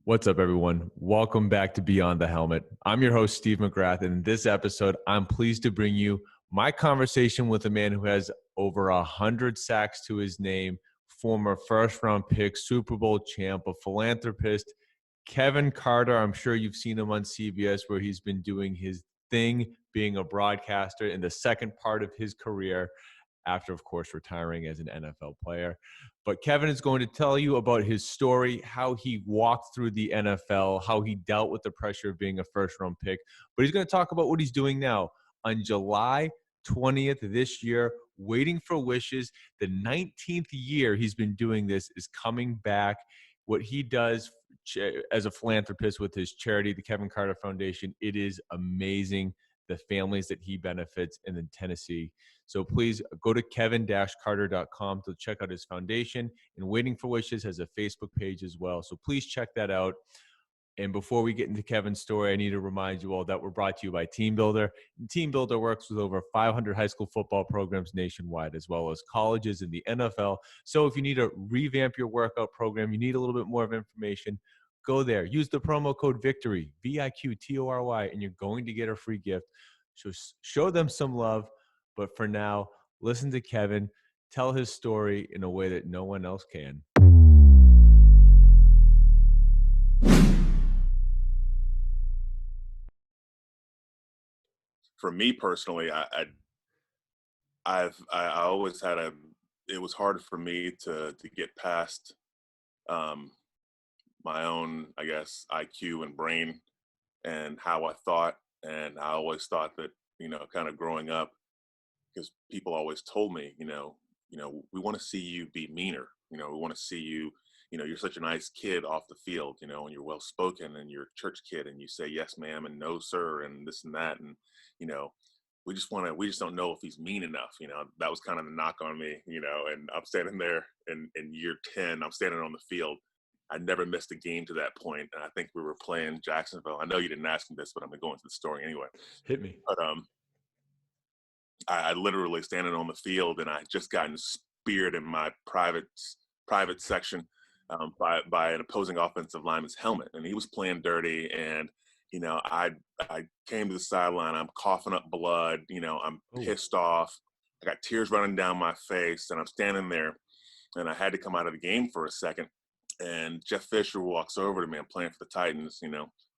What's up, everyone? Welcome back to Beyond the Helmet. I'm your host, Steve McGrath. And in this episode, I'm pleased to bring you my conversation with a man who has over 100 sacks to his name, former first-round pick, Super Bowl champ, a philanthropist, Kevin Carter. I'm sure you've seen him on CBS where he's been doing his thing, being a broadcaster in the second part of his career after, of course, retiring as an NFL player. But Kevin is going to tell you about his story, how he walked through the NFL, how he dealt with the pressure of being a first-round pick. But he's going to talk about what he's doing now. On July 20th this year, Waiting for Wishes, the 19th year he's been doing this, is coming back. What he does as a philanthropist with his charity, the Kevin Carter Foundation, it is amazing, the families that he benefits in Tennessee. So please go to kevin-carter.com to check out his foundation. And Waiting for Wishes has a Facebook page as well. So please check that out. And before we get into Kevin's story, I need to remind you all that we're brought to you by Team Builder. And Team Builder works with over 500 high school football programs nationwide, as well as colleges in the NFL. So if you need to revamp your workout program, you need a little bit more of information, go there. Use the promo code VICTORY, VIQTORY, and you're going to get a free gift. So show them some love. But for now, listen to Kevin tell his story in a way that no one else can. For me personally, I always had it was hard for me to get past my own, I guess, IQ and brain and how I thought. And I always thought that, kind of growing up, because people always told me, we want to see you be meaner. We want to see you, you're such a nice kid off the field, and you're well spoken and you're a church kid and you say yes, ma'am, and no, sir, and this and that. And, we just don't know if he's mean enough. That was kind of the knock on me, and I'm standing there in year 10, I'm standing on the field. I never missed a game to that point. And I think we were playing Jacksonville. I know you didn't ask me this, but I'm going to go into the story anyway. Hit me. But I literally standing on the field, and I just gotten speared in my private section by an opposing offensive lineman's helmet, and he was playing dirty. And I came to the sideline. I'm coughing up blood. I'm pissed off. I got tears running down my face, and I'm standing there, and I had to come out of the game for a second. And Jeff Fisher walks over to me. I'm playing for the Titans,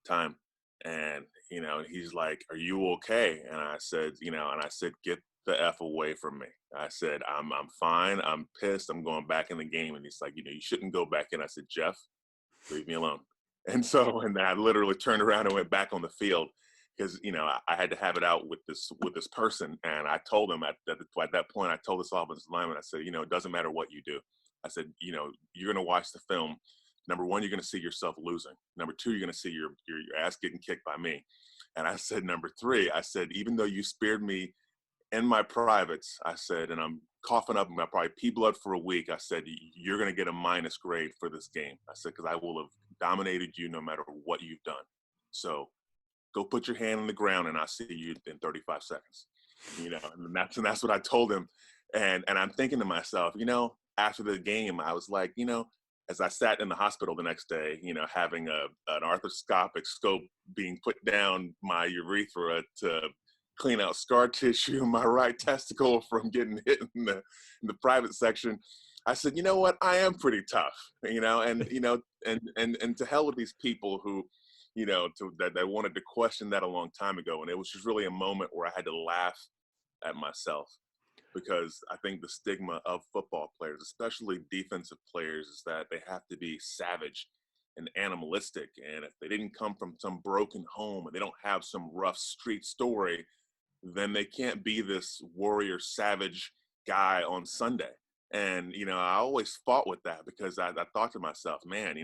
time. And, he's like, "Are you okay?" And I said, "Get the F away from me." I said, I'm fine. I'm pissed. I'm going back in the game. And he's like, "You shouldn't go back in." I said, "Jeff, leave me alone." And so, and I literally turned around and went back on the field because, I had to have it out with this person. And I told him at that point, I told this offensive lineman, I said, "It doesn't matter what you do." I said, "You're going to watch the film. Number one, you're going to see yourself losing. Number two, you're going to see your ass getting kicked by me." And I said, number three, I said, "Even though you speared me in my privates," I said, "and I'm coughing up and I probably pee blood for a week," I said, "you're going to get a minus grade for this game." I said, "because I will have dominated you no matter what you've done. So go put your hand on the ground and I'll see you in 35 seconds. And that's what I told him. And I'm thinking to myself, after the game, I was like, as I sat in the hospital the next day, having an arthroscopic scope being put down my urethra to clean out scar tissue in my right testicle from getting hit in the private section, I said, "You know what? I am pretty tough, and to hell with these people who, that wanted to question that a long time ago." And it was just really a moment where I had to laugh at myself, because I think the stigma of football players, especially defensive players, is that they have to be savage and animalistic. And if they didn't come from some broken home and they don't have some rough street story, then they can't be this warrior savage guy on Sunday. And, I always fought with that because I thought to myself, man,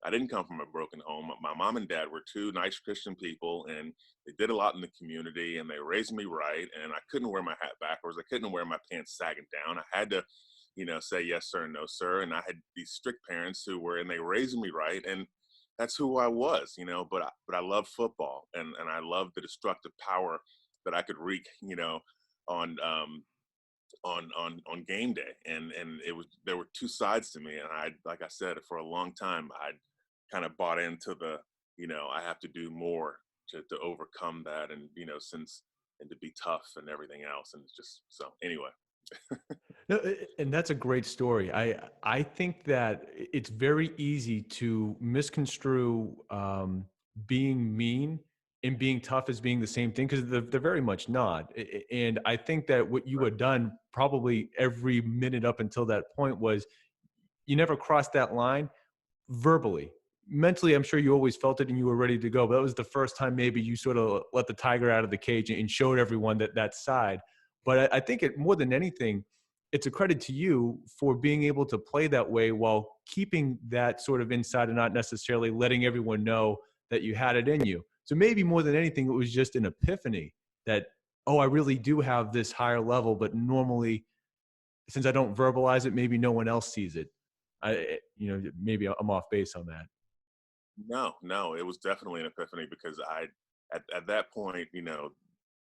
I didn't come from a broken home. My mom and dad were two nice Christian people, and they did a lot in the community, and they raised me right. And I couldn't wear my hat backwards. I couldn't wear my pants sagging down. I had to, say yes, sir, and no, sir. And I had these strict parents and they raised me right. And that's who I was, but I love football, and I love the destructive power that I could wreak, on game day. And there were two sides to me. And like I said, for a long time, kind of bought into the, I have to do more to overcome that, and and to be tough and everything else. And it's just so anyway. No, and that's a great story. I think that it's very easy to misconstrue being mean and being tough as being the same thing, because they're very much not. And I think that what you Right. had done probably every minute up until that point was you never crossed that line verbally. Mentally, I'm sure you always felt it and you were ready to go. But that was the first time maybe you sort of let the tiger out of the cage and showed everyone that side. But I think it more than anything, it's a credit to you for being able to play that way while keeping that sort of inside and not necessarily letting everyone know that you had it in you. So maybe more than anything, it was just an epiphany that, oh, I really do have this higher level, but normally, since I don't verbalize it, maybe no one else sees it. Maybe I'm off base on that. No, it was definitely an epiphany because at that point,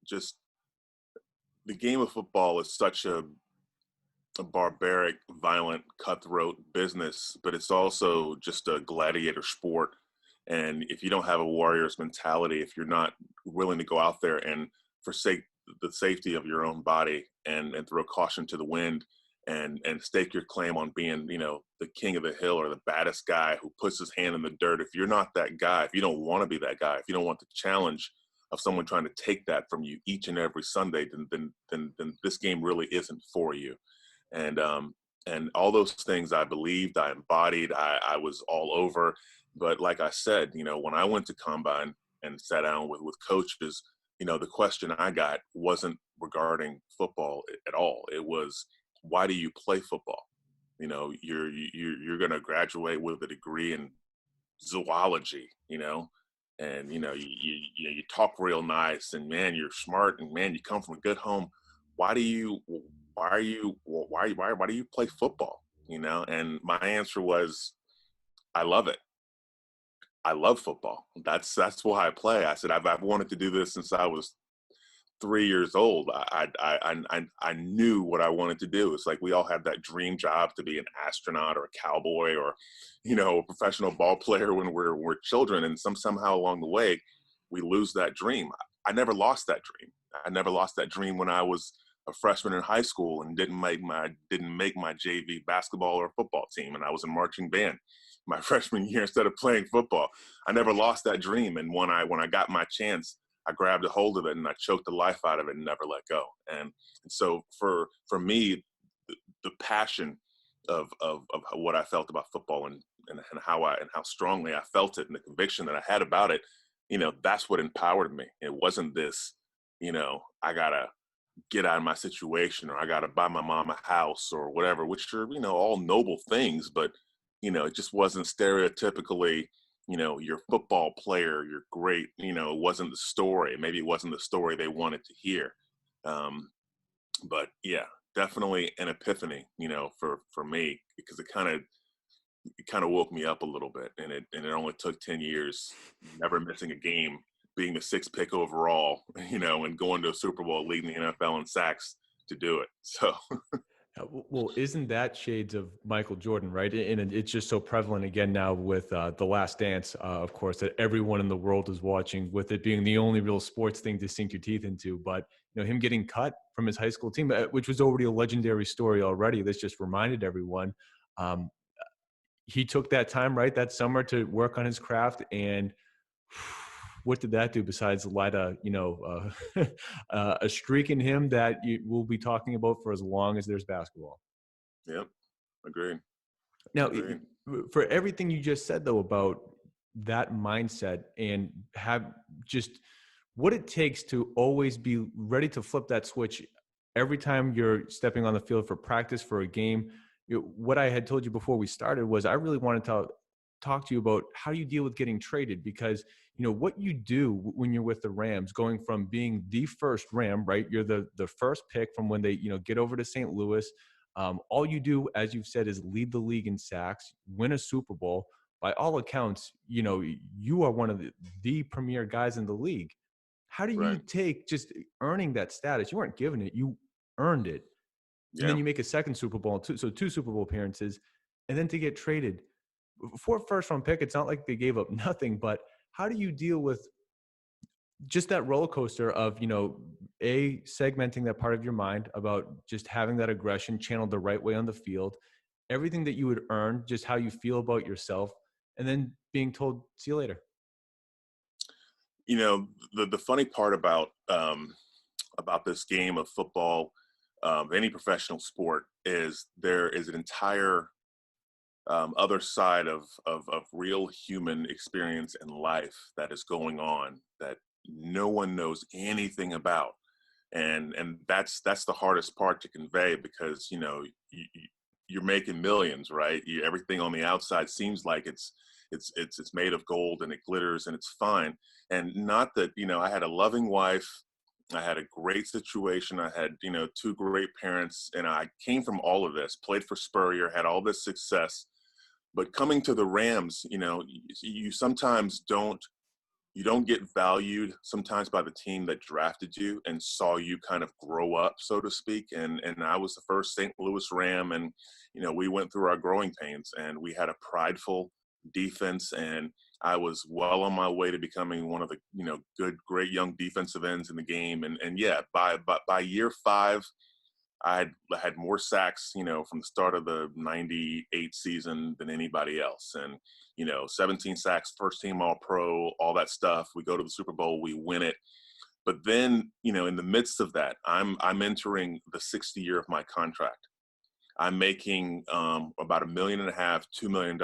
just the game of football is such a barbaric, violent, cutthroat business, but it's also just a gladiator sport. And if you don't have a warrior's mentality, if you're not willing to go out there and forsake the safety of your own body and throw caution to the wind and stake your claim on being, the king of the hill or the baddest guy who puts his hand in the dirt, if you're not that guy, if you don't want to be that guy, if you don't want the challenge of someone trying to take that from you each and every Sunday, then this game really isn't for you. And all those things I believed, I embodied, I was all over. But like I said, when I went to combine and sat down with coaches, the question I got wasn't regarding football at all. It was, why do you play football? You're going to graduate with a degree in zoology, and you talk real nice, and man, you're smart, and man, you come from a good home. Why do you why do you play football? And my answer was, I love it. I love football. That's why I play. I said I've wanted to do this since I was 3 years old. I knew what I wanted to do. It's like we all have that dream job to be an astronaut or a cowboy or, a professional ball player when we're children. And somehow along the way, we lose that dream. I never lost that dream. I never lost that dream when I was a freshman in high school and didn't make my JV basketball or football team, and I was in marching band my freshman year instead of playing football. I never lost that dream, and when I got my chance, I grabbed a hold of it and I choked the life out of it and never let go. And so for me, the passion of what I felt about football and how strongly I felt it and the conviction that I had about it, that's what empowered me. It wasn't this, I gotta get out of my situation or I gotta buy my mom a house or whatever, which are, all noble things, but it just wasn't stereotypically, your football player, you're great, it wasn't the story. Maybe it wasn't the story they wanted to hear. But yeah, definitely an epiphany, for me, because it kind of woke me up a little bit, and it only took 10 years, never missing a game, being the sixth pick overall, and going to a Super Bowl, leading the NFL in sacks to do it. So Well, isn't that shades of Michael Jordan, right? And it's just so prevalent again now with The Last Dance, of course, that everyone in the world is watching, with it being the only real sports thing to sink your teeth into. But him getting cut from his high school team, which was already a legendary story already. This just reminded everyone. Um, he took that time, right, that summer to work on his craft, and what did that do besides light a streak in him that we'll be talking about for as long as there's basketball? yep, agreed. Now, Agreed. for everything you just said, though, about that mindset and have just what it takes to always be ready to flip that switch every time you're stepping on the field for practice, for a game. What I had told you before we started was I really wanted to talk to you about how you deal with getting traded, because what you do when you're with the Rams, going from being the first Ram, right? You're the first pick from when they get over to St. Louis. All you do, as you've said, is lead the league in sacks, win a Super Bowl. By all accounts, you are one of the premier guys in the league. How do you Right. take just earning that status? You weren't given it, you earned it. And then Yeah. you make a second Super Bowl, so two Super Bowl appearances, and then to get traded. for a first round pick, it's not like they gave up nothing, but how do you deal with just that roller coaster of, segmenting that part of your mind about just having that aggression channeled the right way on the field, everything that you would earn, just how you feel about yourself, and then being told, see you later. The funny part about this game of football, any professional sport, is there is an entire other side of real human experience and life that is going on that no one knows anything about, and that's the hardest part to convey, because you're making millions, right? Everything on the outside seems like it's made of gold and it glitters and it's fine. And not that, I had a loving wife, I had a great situation, I had, two great parents, and I came from all of this, played for Spurrier, had all this success. But coming to the Rams, you sometimes don't get valued sometimes by the team that drafted you and saw you kind of grow up, so to speak. And I was the first St. Louis Ram, and we went through our growing pains, and we had a prideful defense, and I was well on my way to becoming one of the great young defensive ends in the game. And yeah, by year 5, I had more sacks, from the start of the 98 season than anybody else. And, 17 sacks, first team All-Pro, all that stuff. We go to the Super Bowl, we win it. But then, in the midst of that, I'm entering the 60th year of my contract. I'm making about $1.5 million, $2 million.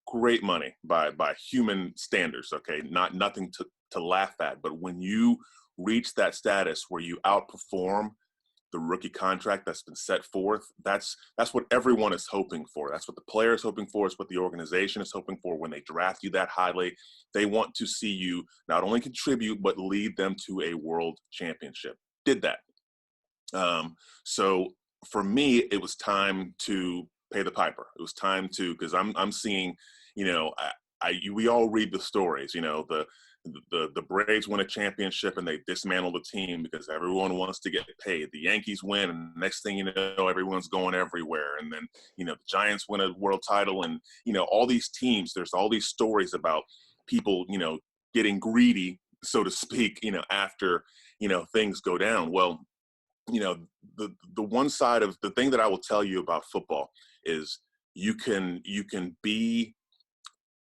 Great money by human standards, okay? Nothing to laugh at. But when you reach that status where you outperform the rookie contract that's been set forth, that's what everyone is hoping for. That's what the player is hoping for. It's what the organization is hoping for when they draft you that highly. They want to see you not only contribute, but lead them to a world championship. Did that. So for me, it was time to pay the piper. It was time to, because I'm seeing, we all read the stories, the Braves win a championship and they dismantle the team because everyone wants to get paid. The Yankees win, and next thing you know, everyone's going everywhere. And then, the Giants win a world title, and, all these teams, there's all these stories about people, getting greedy, so to speak, after, things go down. Well, the one side of the thing that I will tell you about football is you can be,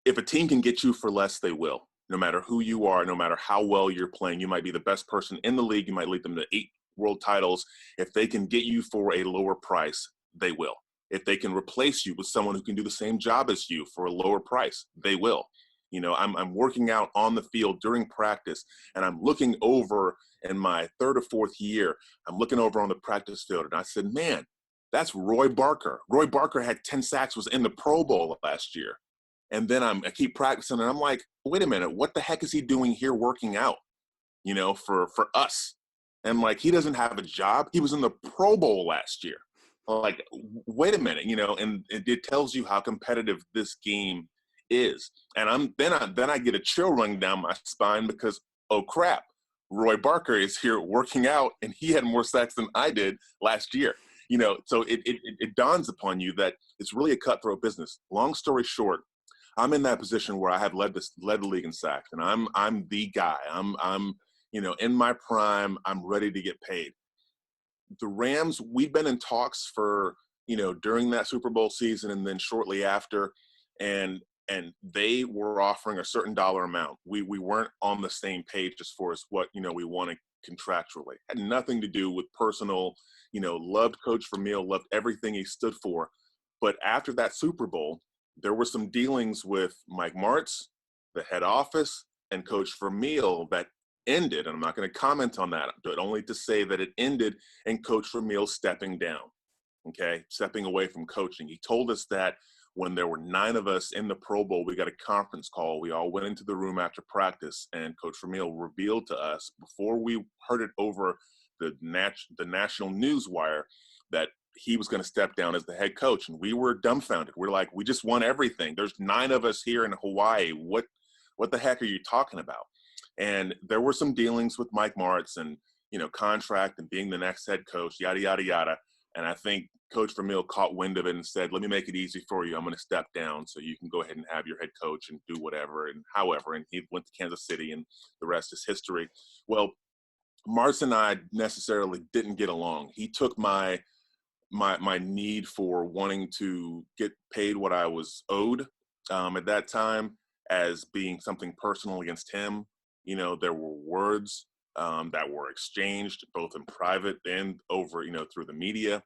if a team can get you for less, they will. No matter who you are, no matter how well you're playing, you might be the best person in the league. You might lead them to 8 world titles. If they can get you for a lower price, they will. If they can replace you with someone who can do the same job as you for a lower price, they will. I'm working out on the field during practice, and I'm looking over in my 3rd or 4th year. I'm looking over on the practice field, and I said, man, that's Roy Barker. Roy Barker had 10 sacks, was in the Pro Bowl last year. And then I keep practicing, and I'm like, wait a minute, what the heck is he doing here working out, for us? And like, he doesn't have a job. He was in the Pro Bowl last year. Like, wait a minute, and it tells you how competitive this game is. And then I get a chill running down my spine because, oh crap, Roy Barker is here working out, and he had more sacks than I did last year. So it dawns upon you that it's really a cutthroat business. Long story short, I'm in that position where I have led the league in sacks, and I'm the guy. I'm in my prime. I'm ready to get paid. The Rams, we've been in talks for during that Super Bowl season and then shortly after, and they were offering a certain dollar amount. We weren't on the same page as far as what we wanted contractually. Had nothing to do with personal. Loved Coach Vermeil, loved everything he stood for, but after that Super Bowl, there were some dealings with Mike Martz, the head office, and Coach Vermeil that ended. And I'm not going to comment on that, but only to say that it ended in Coach Vermeil stepping down, stepping away from coaching. He told us that when there were 9 of us in the Pro Bowl, we got a conference call. We all went into the room after practice, and Coach Vermeil revealed to us before we heard it over the national news wire that he was going to step down as the head coach. And we were dumbfounded. We're like, we just won everything. There's 9 of us here in Hawaii. What the heck are you talking about? And there were some dealings with Mike Martz and, contract and being the next head coach, yada, yada, yada. And I think Coach Vermeil caught wind of it and said, let me make it easy for you. I'm going to step down so you can go ahead and have your head coach and do whatever and however. And he went to Kansas City, and the rest is history. Well, Martz and I necessarily didn't get along. He took my need for wanting to get paid what I was owed at that time as being something personal against him. You know, there were words that were exchanged both in private and over, you know, through the media.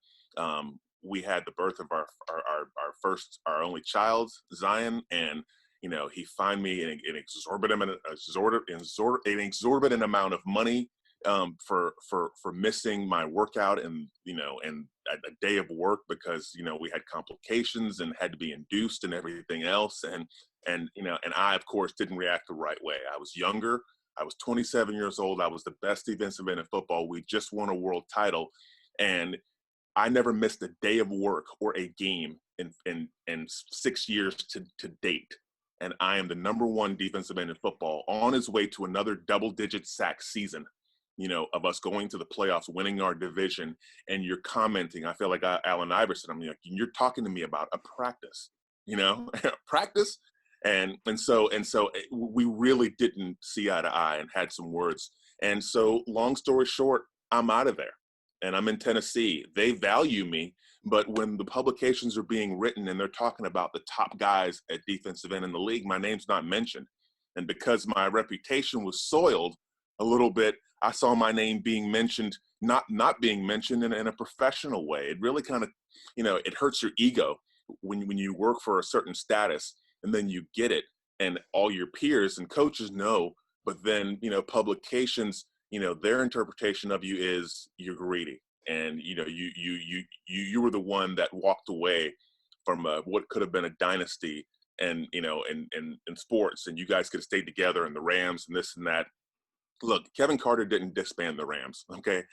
We had the birth of our only child, Zion, and you know, he fined me an exorbitant amount of money for missing my workout and, you know, and a day of work because, you know, we had complications and had to be induced and everything else. And, you know, and I, of course, didn't react the right way. I was younger. I was 27 years old. I was the best defensive end in football. We just won a world title. And I never missed a day of work or a game in 6 years to date. And I am the #1 defensive end in football on his way to another double-digit sack season, you know, of us going to the playoffs, winning our division, and you're commenting. I feel like Allen Iverson. I'm like, you're talking to me about a practice, you know, practice. And so we really didn't see eye to eye and had some words. And so long story short, I'm out of there and I'm in Tennessee. They value me, but when the publications are being written and they're talking about the top guys at defensive end in the league, my name's not mentioned. And because my reputation was soiled a little bit, I saw my name being mentioned, not being mentioned in a professional way. It really kind of, you know, it hurts your ego when you work for a certain status and then you get it and all your peers and coaches know, but then, you know, publications, you know, their interpretation of you is you're greedy. And, you know, you were the one that walked away from what could have been a dynasty and, you know, in sports, and you guys could have stayed together and the Rams and this and that. Look, Kevin Carter didn't disband the Rams, okay?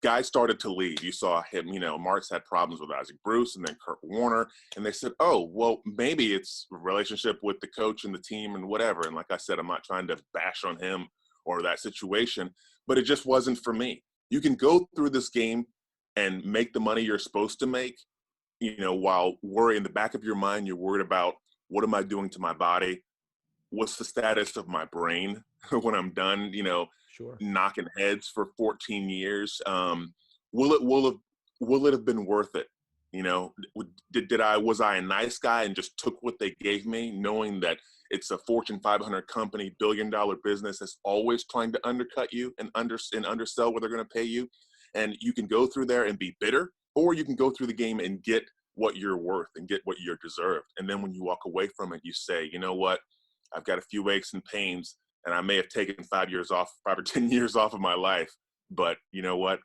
Guys started to leave. You saw him, you know, Martz had problems with Isaac Bruce and then Kurt Warner. And they said, oh, well, maybe it's a relationship with the coach and the team and whatever. And like I said, I'm not trying to bash on him or that situation, but it just wasn't for me. You can go through this game and make the money you're supposed to make, you know, while in the back of your mind, you're worried about what am I doing to my body? What's the status of my brain when I'm done, you know, Sure. knocking heads for 14 years? Will it have been worth it? You know, was I a nice guy and just took what they gave me, knowing that it's a Fortune 500 company, billion-dollar business that's always trying to undercut you and undersell what they're going to pay you. And you can go through there and be bitter, or you can go through the game and get what you're worth and get what you're deserved. And then when you walk away from it, you say, you know what? I've got a few aches and pains, and I may have taken 5 or 10 years off of my life. But you know what?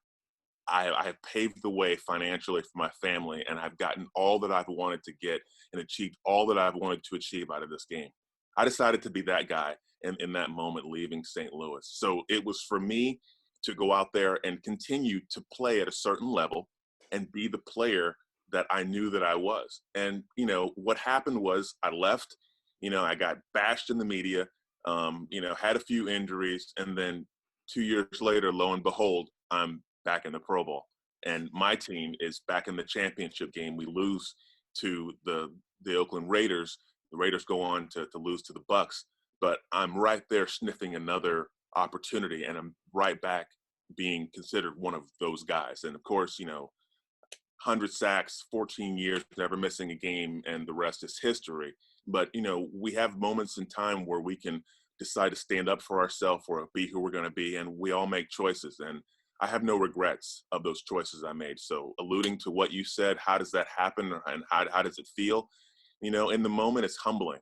I have paved the way financially for my family, and I've gotten all that I've wanted to get and achieved all that I've wanted to achieve out of this game. I decided to be that guy in that moment leaving St. Louis. So it was for me to go out there and continue to play at a certain level and be the player that I knew that I was. And, you know, what happened was I left. You know, I got bashed in the media, you know, had a few injuries, and then 2 years later, lo and behold, I'm back in the Pro Bowl. And my team is back in the championship game. We lose to the Oakland Raiders. The Raiders go on to lose to the Bucks. But I'm right there sniffing another opportunity, and I'm right back being considered one of those guys. And, of course, you know, 100 sacks, 14 years, never missing a game, and the rest is history. But, you know, we have moments in time where we can decide to stand up for ourselves or be who we're going to be, and we all make choices. And I have no regrets of those choices I made. So alluding to what you said, how does that happen and how does it feel? You know, in the moment, it's humbling.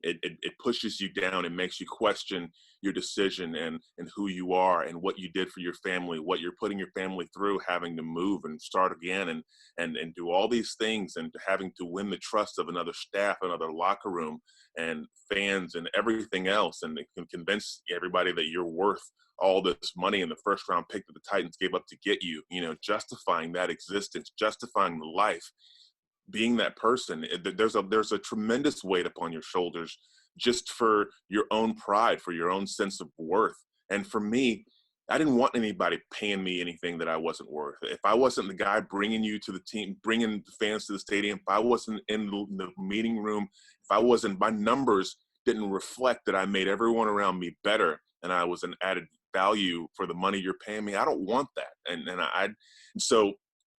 It pushes you down and makes you question your decision and who you are and what you did for your family, what you're putting your family through, having to move and start again and do all these things and having to win the trust of another staff, another locker room and fans and everything else. And it can convince everybody that you're worth all this money in the first round pick that the Titans gave up to get you, you know, justifying that existence, justifying the life. Being that person, there's a tremendous weight upon your shoulders just for your own pride, for your own sense of worth. And for me, I didn't want anybody paying me anything that I wasn't worth. If I wasn't the guy bringing you to the team, bringing the fans to the stadium, if I wasn't in the meeting room, if I wasn't, my numbers didn't reflect that I made everyone around me better and I was an added value for the money you're paying me. I don't want that. And so,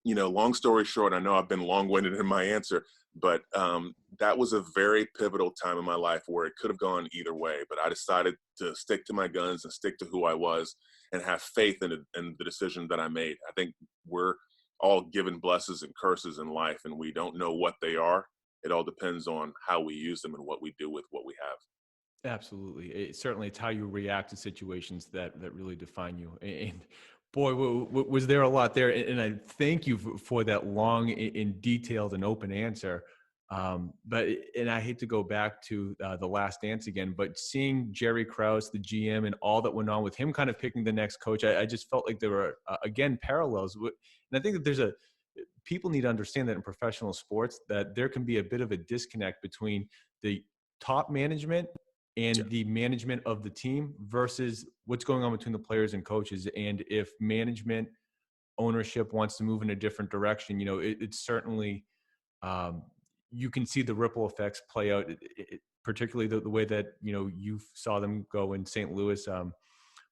long story short, I know I've been long-winded in my answer, but that was a very pivotal time in my life where it could have gone either way. But I decided to stick to my guns and stick to who I was and have faith in the decision that I made. I think we're all given blessings and curses in life, and we don't know what they are. It all depends on how we use them and what we do with what we have. Absolutely. Certainly, it's how you react to situations that really define you. And boy, was there a lot there. And I thank you for that long and detailed and open answer. And I hate to go back to the last dance again, but seeing Jerry Krause, the GM, and all that went on with him kind of picking the next coach, I just felt like there were, again, parallels. And I think that people need to understand that in professional sports, that there can be a bit of a disconnect between the top management and the management of the team versus what's going on between the players and coaches. And if management ownership wants to move in a different direction, it's certainly, you can see the ripple effects play out, particularly the way that, you saw them go in St. Louis.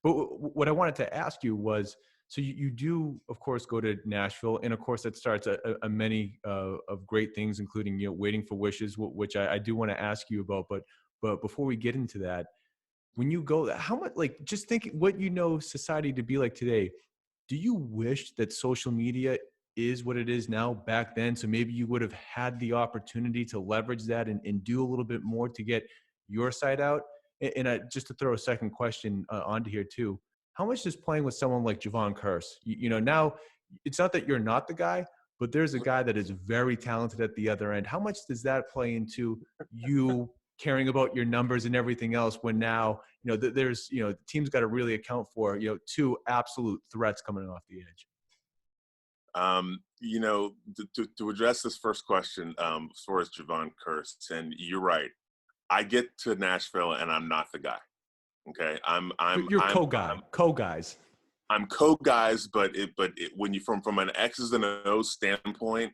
But what I wanted to ask you was, so you do, of course, go to Nashville, and of course that starts a many of great things, including, Waiting for Wishes, which I do want to ask you about. But before we get into that, when you go, how much, like, just think what society to be like today. Do you wish that social media is what it is now back then? So maybe you would have had the opportunity to leverage that and do a little bit more to get your side out. And just to throw a second question onto here too, how much does playing with someone like Javon Curse, now it's not that you're not the guy, but there's a guy that is very talented at the other end. How much does that play into you caring about your numbers and everything else when now, there's, the team's got to really account for, two absolute threats coming off the edge? To address this first question, as far as Javon Curse, and you're right, I get to Nashville and I'm not the guy. Okay, You're co-guys. I'm co-guys, but when you from an X's and O's standpoint,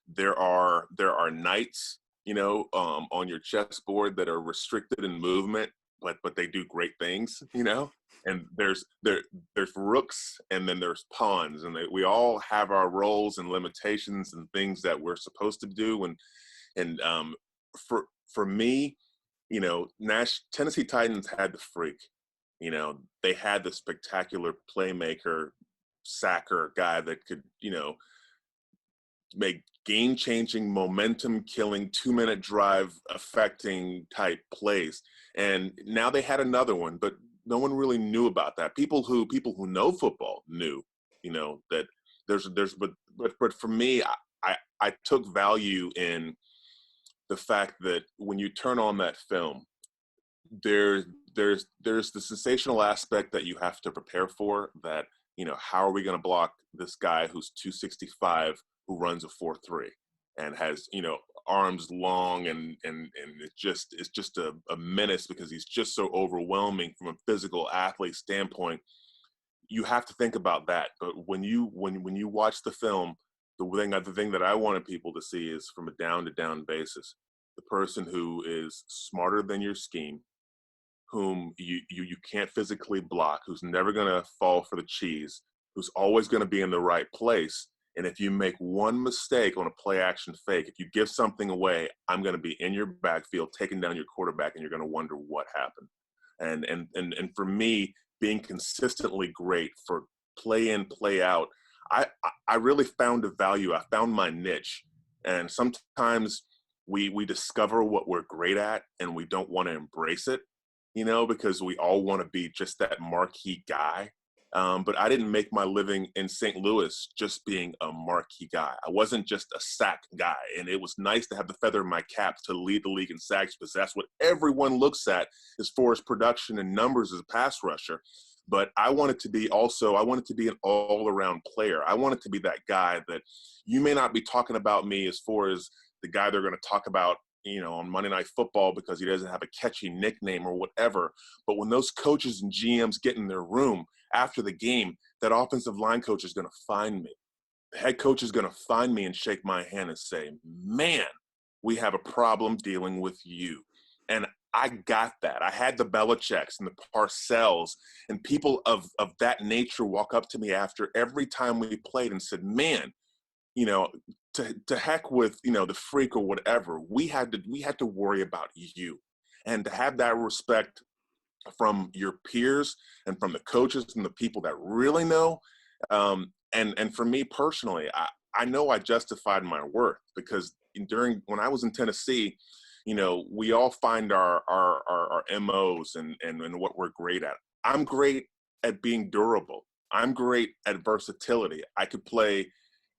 there are nights, on your chessboard that are restricted in movement, but they do great things, And there's rooks and then there's pawns, and we all have our roles and limitations and things that we're supposed to do. And for me, Tennessee Titans had the freak. They had the spectacular playmaker, sacker guy that could, make game-changing, momentum-killing, 2-minute drive affecting type plays. And now they had another one, but no one really knew about that. People who know football knew, that but for me, I took value in the fact that when you turn on that film, there's the sensational aspect that you have to prepare for, that, how are we going to block this guy who's 265 who runs a 4.3 and has, arms long and it's just a menace because he's just so overwhelming from a physical athlete standpoint. You have to think about that. But when you watch the film, the thing that I wanted people to see is from a down to down basis, the person who is smarter than your scheme, whom you can't physically block, who's never going to fall for the cheese, who's always going to be in the right place. And if you make one mistake on a play action fake, if you give something away, I'm going to be in your backfield, taking down your quarterback, and you're going to wonder what happened. And for me, being consistently great for play in, play out, I really found a value. I found my niche. And sometimes we discover what we're great at and we don't want to embrace it, because we all want to be just that marquee guy. But I didn't make my living in St. Louis just being a marquee guy. I wasn't just a sack guy. And it was nice to have the feather in my cap to lead the league in sacks, because that's what everyone looks at as far as production and numbers as a pass rusher. But I wanted to be an all-around player. I wanted to be that guy that you may not be talking about me as far as the guy they're going to talk about, on Monday Night Football because he doesn't have a catchy nickname or whatever. But when those coaches and GMs get in their room after the game, that offensive line coach is going to find me. The head coach is going to find me and shake my hand and say, man, we have a problem dealing with you. And I got that. I had the Belichicks and the Parcells and people of that nature walk up to me after every time we played and said, man, you know, to heck with, you know, the freak or whatever. We had to worry about you. And to have that respect from your peers and from the coaches and the people that really know. And for me personally, I know I justified my worth because when I was in Tennessee, you know, we all find our MOs and what we're great at. I'm great at being durable. I'm great at versatility. I could play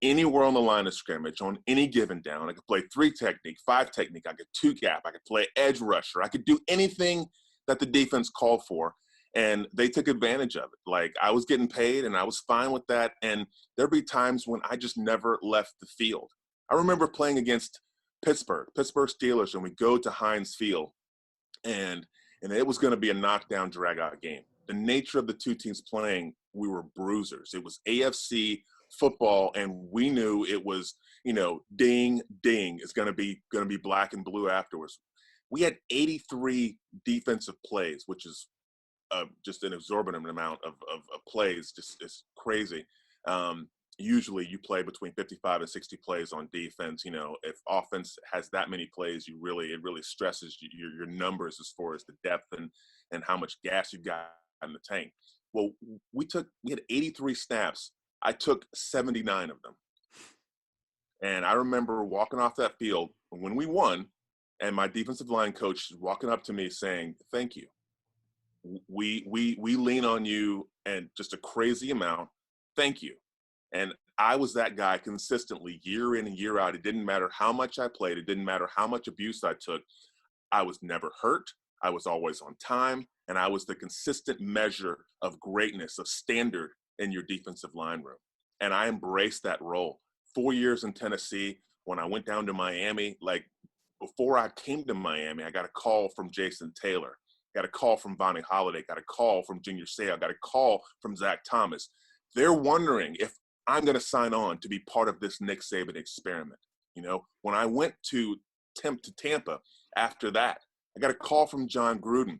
anywhere on the line of scrimmage on any given down. I could play 3 technique, 5 technique. I could 2 gap. I could play edge rusher. I could do anything that the defense called for, and they took advantage of it. Like, I was getting paid and I was fine with that. And there'd be times when I just never left the field. I remember playing against Pittsburgh Steelers, and we go to Heinz Field, and it was going to be a knockdown, drag-out game. The nature of the two teams playing, we were bruisers. It was AFC football, and we knew it was, you know, ding, ding. It's going to be black and blue afterwards. We had 83 defensive plays, which is just an exorbitant amount of plays. Just it's crazy. Usually you play between 55 and 60 plays on defense. You know, if offense has that many plays, it really stresses your numbers as far as the depth and how much gas you got in the tank. Well, we had 83 snaps. I took 79 of them. And I remember walking off that field when we won, and my defensive line coach walking up to me saying, thank you. We lean on you and just a crazy amount. Thank you. And I was that guy consistently year in and year out. It didn't matter how much I played. It didn't matter how much abuse I took. I was never hurt. I was always on time. And I was the consistent measure of greatness, of standard in your defensive line room. And I embraced that role. 4 years in Tennessee, when I went down to Miami, like before I came to Miami, I got a call from Jason Taylor. Got a call from Vonnie Holiday, got a call from Junior Seau, got a call from Zach Thomas. They're wondering if I'm going to sign on to be part of this Nick Saban experiment. You know, when I went to Tampa after that, I got a call from John Gruden,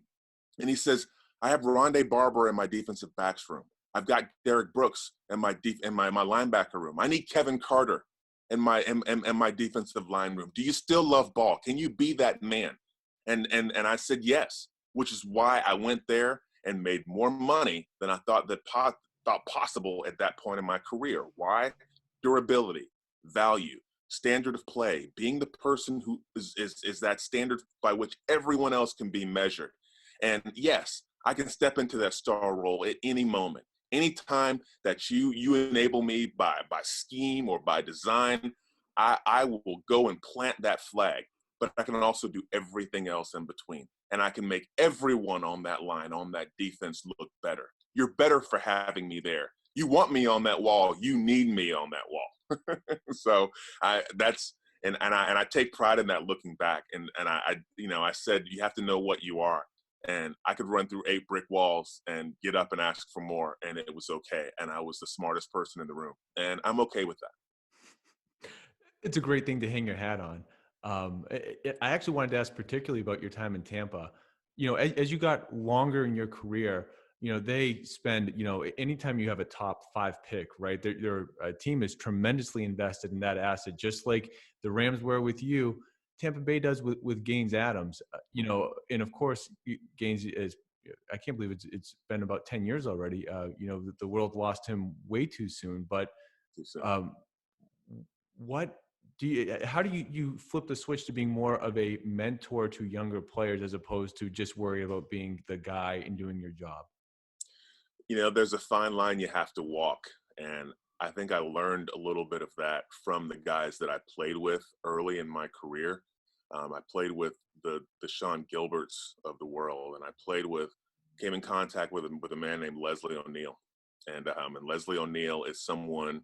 and he says, I have Rondé Barber in my defensive backs room. I've got Derek Brooks in my linebacker room. I need Kevin Carter in my defensive line room. Do you still love ball? Can you be that man? And I said yes, which is why I went there and made more money than I thought possible at that point in my career. Why? Durability, value, standard of play, being the person who is that standard by which everyone else can be measured. And yes, I can step into that star role at any moment. Anytime that you enable me by scheme or by design, I will go and plant that flag. But I can also do everything else in between. And I can make everyone on that line, on that defense, look better. You're better for having me there. You want me on that wall. You need me on that wall. So I take pride in that looking back. And I said, you have to know what you are. And I could run through 8 brick walls and get up and ask for more, and it was okay. And I was the smartest person in the room, and I'm okay with that. It's a great thing to hang your hat on. I actually wanted to ask particularly about your time in Tampa. You know, as you got longer in your career, you know, they spend, you know, anytime you have a top 5 pick, right, their team is tremendously invested in that asset, just like the Rams were with you. Tampa Bay does with Gaines Adams, you know, and of course Gaines is, I can't believe it's been about 10 years already. You know, the world lost him way too soon, but how do you flip the switch to being more of a mentor to younger players as opposed to just worry about being the guy and doing your job? You know, there's a fine line you have to walk. And I think I learned a little bit of that from the guys that I played with early in my career. I played with the Sean Gilberts of the world, and came in contact with a man named Leslie O'Neal. And Leslie O'Neal is someone,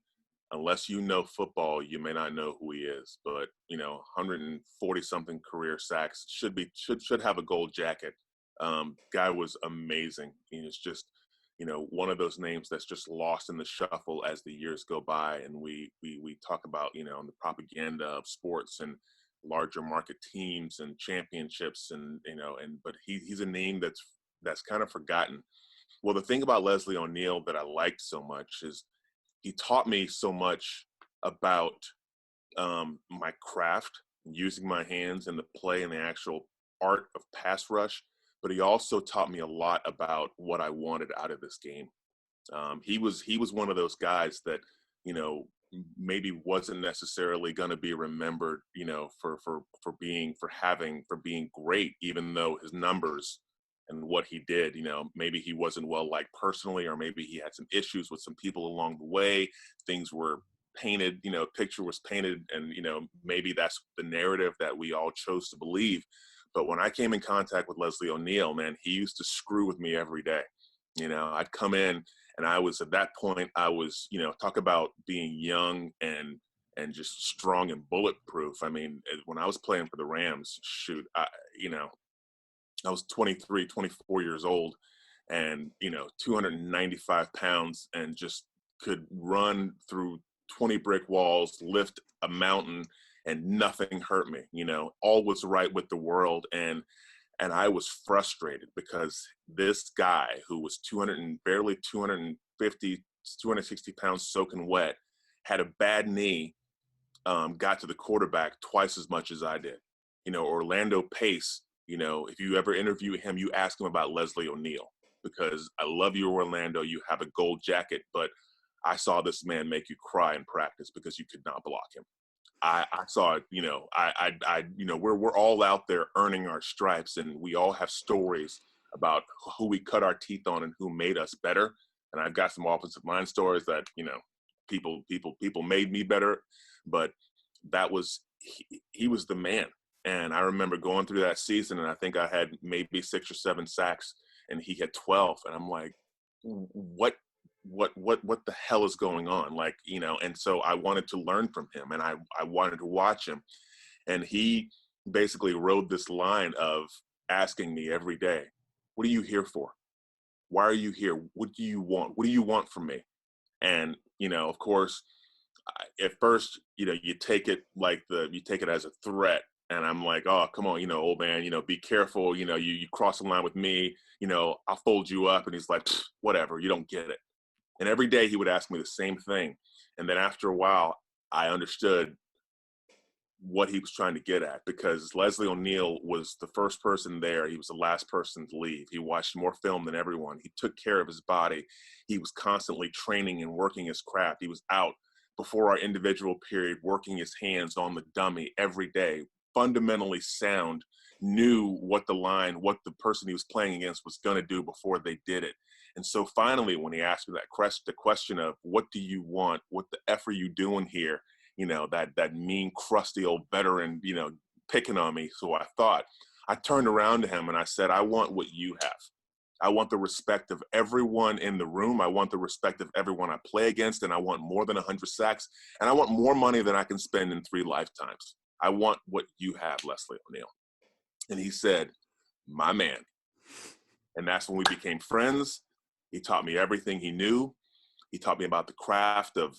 unless you know football, you may not know who he is. But, you know, 140-something career sacks, should have a gold jacket. Guy was amazing. He was just one of those names that's just lost in the shuffle as the years go by. And we talk about, the propaganda of sports and larger market teams and championships but he's a name that's kind of forgotten. Well, the thing about Leslie O'Neal that I liked so much is he taught me so much about my craft, using my hands and the play and the actual art of pass rush. But he also taught me a lot about what I wanted out of this game. He was one of those guys that, maybe wasn't necessarily going to be remembered, for being great, even though his numbers and what he did, maybe he wasn't well liked personally, or maybe he had some issues with some people along the way. Things were painted, picture was painted, and maybe that's the narrative that we all chose to believe. But when I came in contact with Leslie O'Neal, man, he used to screw with me every day. I'd come in, and I was, at that point, I was, talk about being young and just strong and bulletproof. I mean, when I was playing for the Rams, shoot, I was 23, 24 years old, and 295 pounds, and just could run through 20 brick walls, lift a mountain, and nothing hurt me. All was right with the world. And I was frustrated because this guy who was 250, 260 pounds soaking wet, had a bad knee, got to the quarterback twice as much as I did. Orlando Pace, if you ever interview him, you ask him about Leslie O'Neal, because I love you, Orlando. You have a gold jacket, but I saw this man make you cry in practice because you could not block him. I saw it, we're all out there earning our stripes, and we all have stories about who we cut our teeth on and who made us better. And I've got some offensive line stories that, people made me better, but that was, he was the man. And I remember going through that season, and I think I had maybe 6 or 7 sacks, and he had 12. And I'm like, what the hell is going on? And so I wanted to learn from him, and I wanted to watch him. And he basically rode this line of asking me every day, what are you here for? Why are you here? What do you want? What do you want from me? And, of course, at first, you take it as a threat. And I'm like, oh, come on, old man, be careful. You cross the line with me, I'll fold you up. And he's like, whatever, you don't get it. And every day he would ask me the same thing. And then after a while, I understood what he was trying to get at, because Leslie O'Neal was the first person there. He was the last person to leave. He watched more film than everyone. He took care of his body. He was constantly training and working his craft. He was out before our individual period, working his hands on the dummy every day, fundamentally sound, knew what the person he was playing against was going to do before they did it. And so finally, when he asked me the question of, what do you want? What the F are you doing here? That mean, crusty old veteran, picking on me. So I turned around to him and I said, I want what you have. I want the respect of everyone in the room. I want the respect of everyone I play against. And I want more than 100 sacks. And I want more money than I can spend in 3 lifetimes. I want what you have, Leslie O'Neal. And he said, my man. And that's when we became friends. He taught me everything he knew. He taught me about the craft of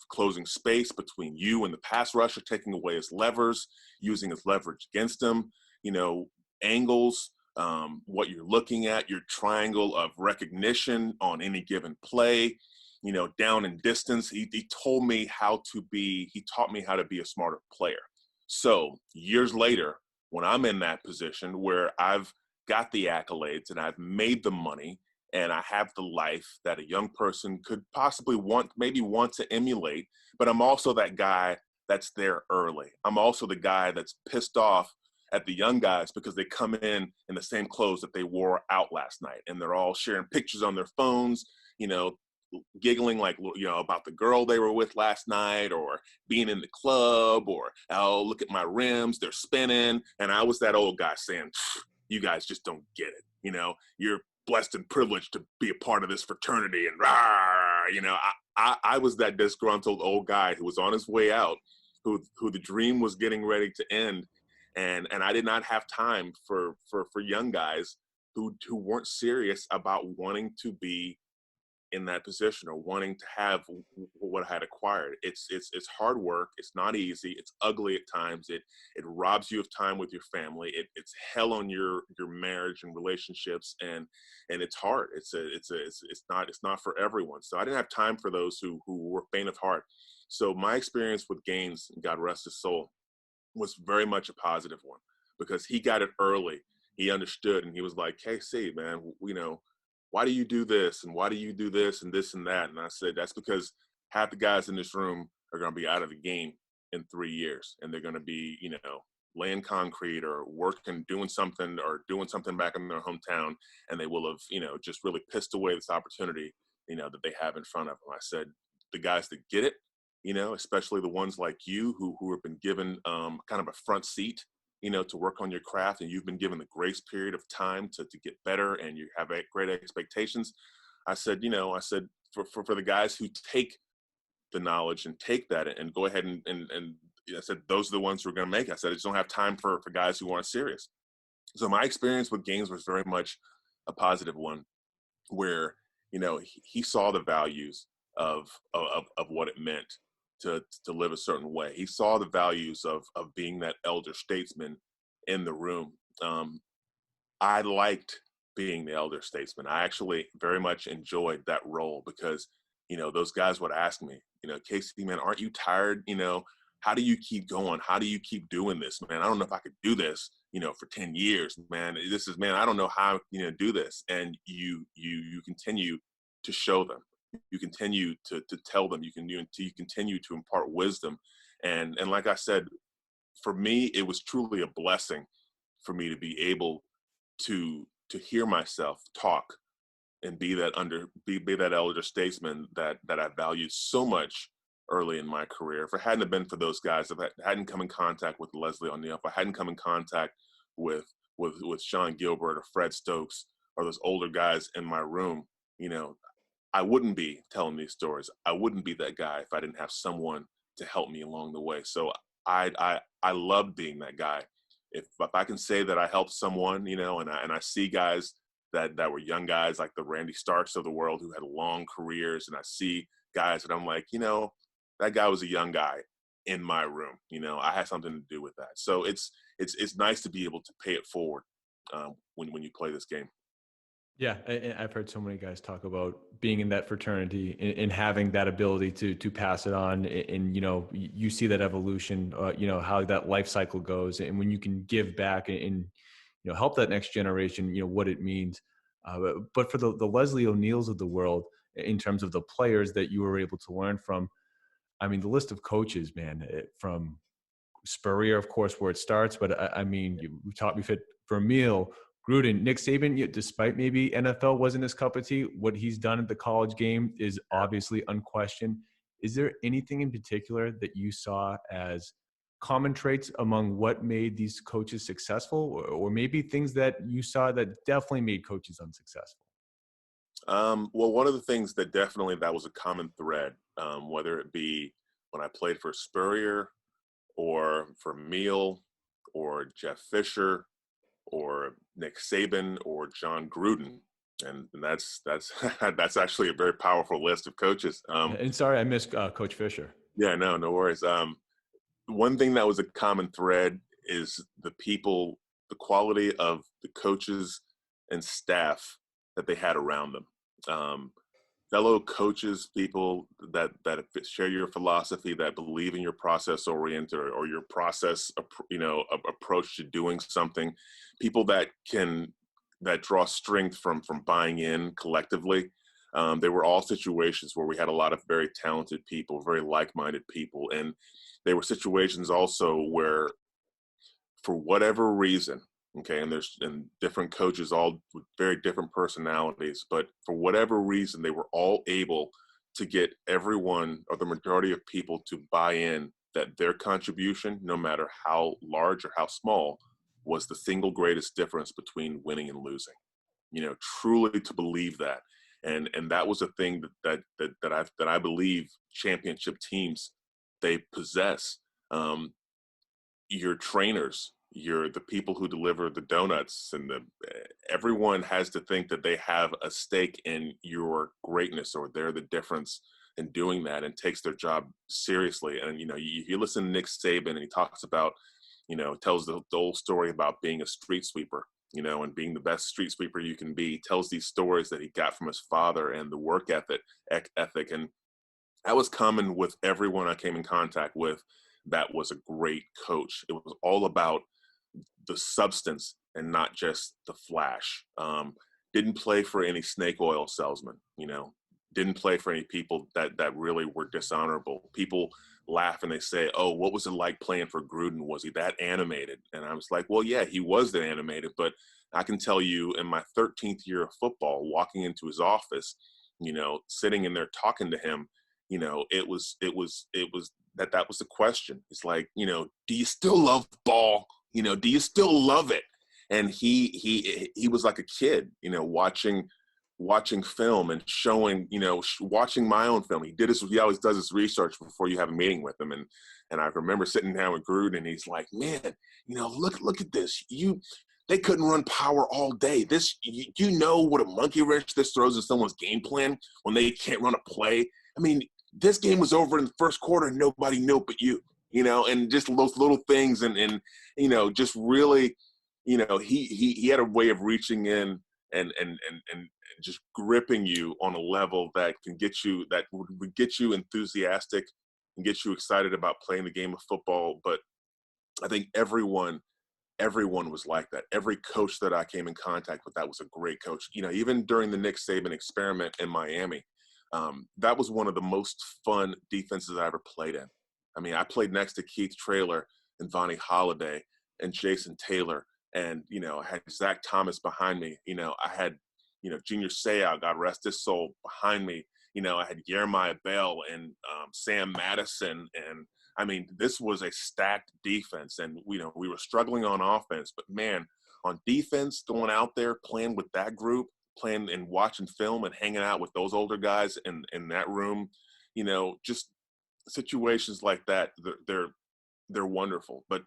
closing space between you and the pass rusher, taking away his levers, using his leverage against him, angles, what you're looking at, your triangle of recognition on any given play, down and distance. He taught me how to be a smarter player. So years later, when I'm in that position where I've got the accolades and I've made the money and I have the life that a young person could possibly want to emulate, but I'm also that guy that's there early. I'm also the guy that's pissed off at the young guys because they come in the same clothes that they wore out last night, and they're all sharing pictures on their phones, giggling about the girl they were with last night, or being in the club, or, oh, look at my rims, they're spinning. And I was that old guy saying, you guys just don't get it. You're blessed and privileged to be a part of this fraternity. And I was that disgruntled old guy who was on his way out, who the dream was getting ready to end. And I did not have time for young guys who weren't serious about wanting to be in that position or wanting to have what I had acquired. It's hard work. It's not easy. It's ugly at times. It robs you of time with your family. It's hell on your marriage and relationships, and it's hard. It's not for everyone. So I didn't have time for those who were faint of heart. So my experience with Gaines, God rest his soul, was very much a positive one because he got it early. He understood, and he was like, "Hey, see, man, why do you do this? And why do you do this and this and that?" And I said, "That's because half the guys in this room are going to be out of the game in 3 years, and they're going to be, laying concrete or working, doing something back in their hometown, and they will have, just really pissed away this opportunity, that they have in front of them." I said, "The guys that get it, especially the ones like you who have been given kind of a front seat, to work on your craft, and you've been given the grace period of time to get better, and you have great expectations." I said, for the guys who take the knowledge and take that and go ahead and I said, those are the ones who are going to make it. I said, I just don't have time for guys who aren't serious. So my experience with Gaines was very much a positive one where, he saw the values of what it meant to live a certain way. He saw the values of being that elder statesman in the room. I liked being the elder statesman. I actually very much enjoyed that role because, those guys would ask me, "Casey, man, aren't you tired? How do you keep going? How do you keep doing this, man? I don't know if I could do this, for 10 years, man. Man, I don't know how, do this." And you continue to show them. You continue to tell them. You continue to impart wisdom. And like I said, for me, it was truly a blessing for me to be able to hear myself talk and be that elder statesman that I valued so much early in my career. If it hadn't have been for those guys, if I hadn't come in contact with Leslie O'Neal, if I hadn't come in contact with Sean Gilbert or Fred Stokes or those older guys in my room, I wouldn't be telling these stories. I wouldn't be that guy if I didn't have someone to help me along the way. So I love being that guy. If I can say that I helped someone, and I see guys that were young guys like the Randy Starks of the world who had long careers, and I see guys that I'm like, that guy was a young guy in my room. I had something to do with that. So it's nice to be able to pay it forward when you play this game. Yeah, I've heard so many guys talk about being in that fraternity and having that ability to pass it on. And you see that evolution, how that life cycle goes, and when you can give back and help that next generation, what it means. But for the Leslie O'Neals of the world, in terms of the players that you were able to learn from, I mean, the list of coaches, man, from Spurrier, of course, where it starts. But I mean, you taught me fit Vermeil, Gruden, Nick Saban, despite maybe NFL wasn't his cup of tea, what he's done at the college game is obviously unquestioned. Is there anything in particular that you saw as common traits among what made these coaches successful, or maybe things that you saw that definitely made coaches unsuccessful? Well, one of the things that was a common thread, whether it be when I played for Spurrier or for Meal or Jeff Fisher or Nick Saban or John Gruden, and that's that's actually a very powerful list of coaches. And sorry, I missed Coach Fisher. Yeah, no worries. One thing that was a common thread is the quality of the coaches and staff that they had around them. Fellow coaches, people that share your philosophy, that believe in your process oriented or your process, approach to doing something. People that draw strength from buying in collectively. They were all situations where we had a lot of very talented people, very like-minded people, and they were situations also where, for whatever reason, okay, and different coaches, all with very different personalities, but for whatever reason, they were all able to get everyone or the majority of people to buy in that their contribution, no matter how large or how small, was the single greatest difference between winning and losing. Truly to believe that. And that was a thing that I believe championship teams, they possess. Your trainers, you're the people who deliver the donuts, and everyone has to think that they have a stake in your greatness, or they're the difference in doing that, and takes their job seriously. And you listen to Nick Saban, and he talks about, tells the old story about being a street sweeper, and being the best street sweeper you can be. He tells these stories that he got from his father, and the work ethic, and that was common with everyone I came in contact with that was a great coach. It was all about the substance and not just the flash. Didn't play for any snake oil salesmen, didn't play for any people that really were dishonorable. People laugh and they say, "Oh, what was it like playing for Gruden? Was he that animated?" And I was like, "Well, yeah, he was that animated, but I can tell you, in my 13th year of football, walking into his office, sitting in there talking to him, that was the question. It's like, do you still love ball? Do you still love it?" And he was like a kid, watching film and showing, watching my own film. He always does his research before you have a meeting with him. And I remember sitting down with Gruden, and he's like, "Man, look at this. They couldn't run power all day. You know what a monkey wrench this throws in someone's game plan when they can't run a play. I mean, this game was over in the first quarter and nobody knew but you, and just those little things, and just really, he had a way of reaching in and just gripping you on a level that would get you enthusiastic and get you excited about playing the game of football. But I think everyone was like that. Every coach that I came in contact with, that was a great coach. Even during the Nick Saban experiment in Miami, that was one of the most fun defenses I ever played in. I mean, I played next to Keith Traylor and Vonnie Holliday and Jason Taylor, and I had Zach Thomas behind me. I had Junior Seau, God rest his soul, behind me. I had Jeremiah Bell and Sam Madison, and I mean, this was a stacked defense, and we were struggling on offense, but man, on defense, going out there playing with that group, playing and watching film and hanging out with those older guys in that room, just situations like that, they're wonderful. But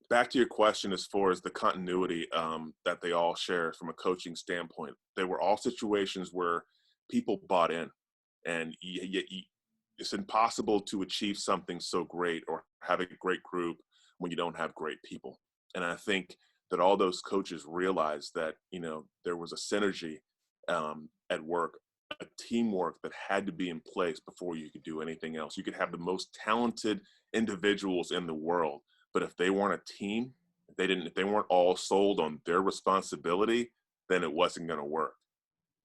back to your question, as far as the continuity that they all share from a coaching standpoint, they were all situations where people bought in, and it's impossible to achieve something so great or have a great group when you don't have great people. And I think that all those coaches realized that, there was a synergy at work, a teamwork that had to be in place before you could do anything else. You could have the most talented individuals in the world, but if they weren't a team, if they weren't all sold on their responsibility, then it wasn't going to work.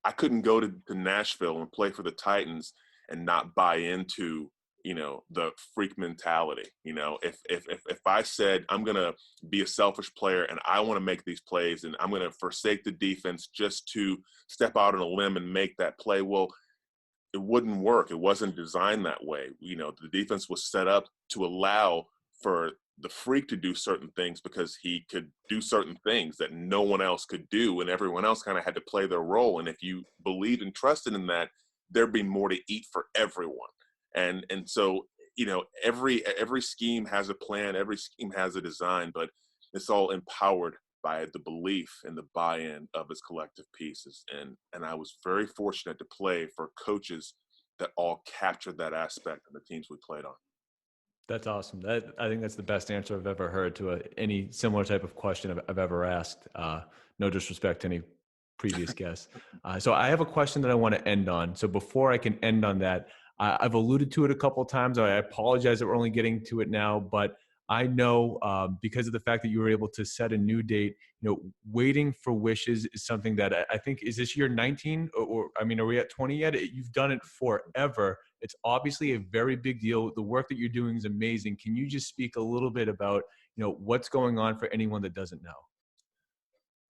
I couldn't go to Nashville and play for the Titans and not buy into, the freak mentality. If I said, I'm going to be a selfish player and I want to make these plays and I'm going to forsake the defense just to step out on a limb and make that play, well, it wouldn't work. It wasn't designed that way. The defense was set up to allow for the freak to do certain things because he could do certain things that no one else could do, and everyone else kind of had to play their role. And if you believed and trusted in that, there'd be more to eat for everyone. And so, every scheme has a plan, every scheme has a design, but it's all empowered by the belief and the buy-in of its collective pieces. And I was very fortunate to play for coaches that all captured that aspect of the teams we played on. That's awesome. I think that's the best answer I've ever heard to any similar type of question I've ever asked. No disrespect to any previous guests. So I have a question that I want to end on. So before I can end on that, I've alluded to it a couple of times. I apologize that we're only getting to it now, but I know because of the fact that you were able to set a new date, waiting for wishes is something that I think, is this year 19 or I mean, are we at 20 yet? You've done it forever. It's obviously a very big deal. The work that you're doing is amazing. Can you just speak a little bit about, what's going on for anyone that doesn't know?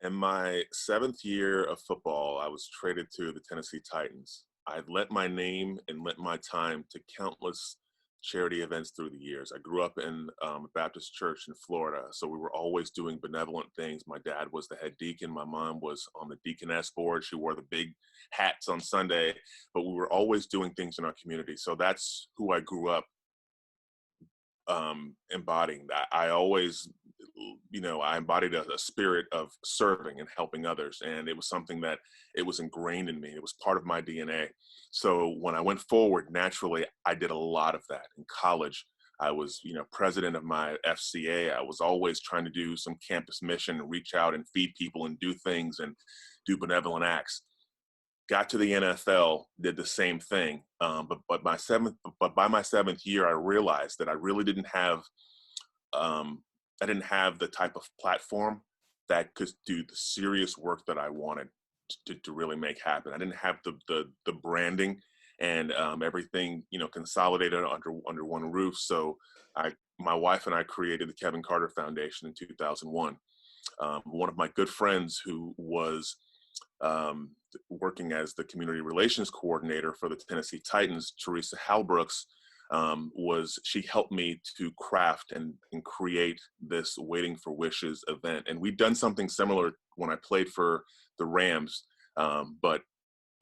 In my 7th year of football, I was traded to the Tennessee Titans. I've lent my name and lent my time to countless charity events through the years. I grew up in a Baptist church in Florida, so we were always doing benevolent things. My dad was the head deacon. My mom was on the deaconess board. She wore the big hats on Sunday, but we were always doing things in our community. So that's who I grew up embodying that. I always, I embodied a spirit of serving and helping others. And it was something that it was ingrained in me. It was part of my DNA. So when I went forward, naturally, I did a lot of that in college. I was, president of my FCA. I was always trying to do some campus mission and reach out and feed people and do things and do benevolent acts. Got to the NFL, did the same thing. But by my seventh year, I realized that I really didn't have the type of platform that could do the serious work that I wanted to really make happen. I didn't have the branding and everything, consolidated under one roof. So my wife and I created the Kevin Carter Foundation in 2001. One of my good friends who was working as the community relations coordinator for the Tennessee Titans, Teresa Halbrooks, she helped me to craft and create this Waiting for Wishes event. And we'd done something similar when I played for the Rams, but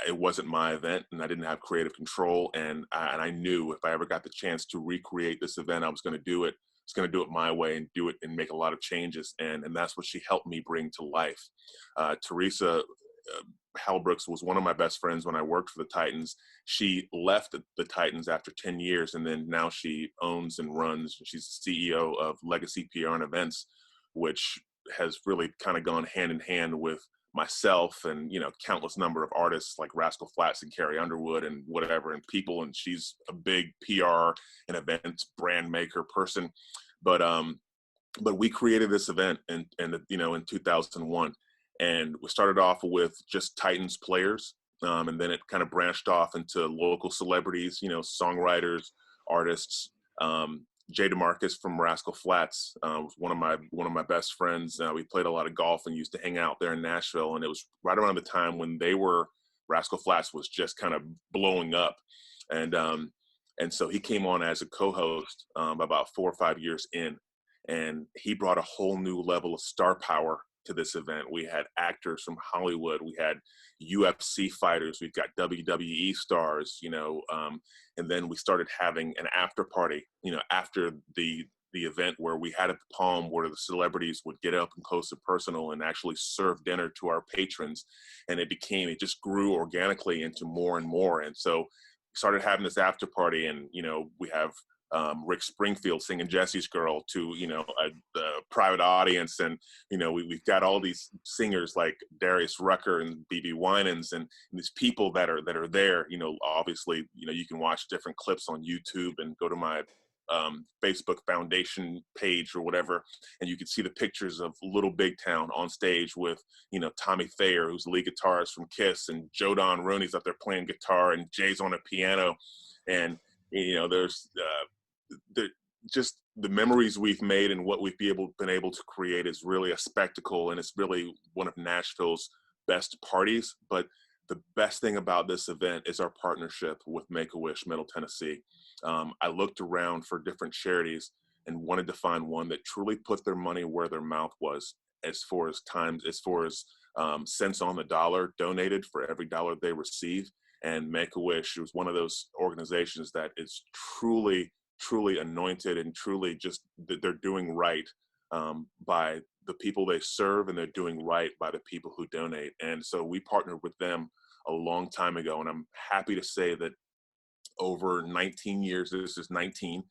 it wasn't my event and I didn't have creative control. And I knew if I ever got the chance to recreate this event, I was going to do it. I was going to do it my way and do it and make a lot of changes. And that's what she helped me bring to life. Teresa Halbrooks was one of my best friends when I worked for the Titans. She left the Titans after 10 years, and then now she owns and runs, she's the CEO of Legacy PR and Events, which has really kind of gone hand in hand with myself and, countless number of artists like Rascal Flatts and Carrie Underwood and whatever, and people. And she's a big PR and events brand maker person. But we created this event in 2001. And we started off with just Titans players. And then it kind of branched off into local celebrities, songwriters, artists. Jay DeMarcus from Rascal Flatts was one of my best friends. We played a lot of golf and used to hang out there in Nashville. And it was right around the time when Rascal Flatts was just kind of blowing up. And so he came on as a co-host about 4 or 5 years in. And he brought a whole new level of star power to this event. We had actors from Hollywood, we had UFC fighters, we've got WWE stars, and then we started having an after party, after the event, where we had at the Palm, where the celebrities would get up and close and personal and actually serve dinner to our patrons. And it just grew organically into more and more. And so we started having this after party, and we have Rick Springfield singing Jesse's Girl to, a private audience. And, we've got all these singers like Darius Rucker and BB Winans and these people that are there, obviously, you can watch different clips on YouTube and go to my Facebook Foundation page or whatever, and you can see the pictures of Little Big Town on stage with, Tommy Thayer, who's the lead guitarist from Kiss, and Joe Don Rooney's up there playing guitar, and Jay's on a piano. And, there's just the memories we've made and what we've been able to create is really a spectacle, and it's really one of Nashville's best parties. But the best thing about this event is our partnership with Make-A-Wish Middle Tennessee. I looked around for different charities and wanted to find one that truly put their money where their mouth was, as far as cents on the dollar donated for every dollar they receive. And Make-A-Wish was one of those organizations that is truly anointed and truly just that they're doing right by the people they serve, and they're doing right by the people who donate. And so we partnered with them a long time ago, and I'm happy to say that over 19 years, this is 19,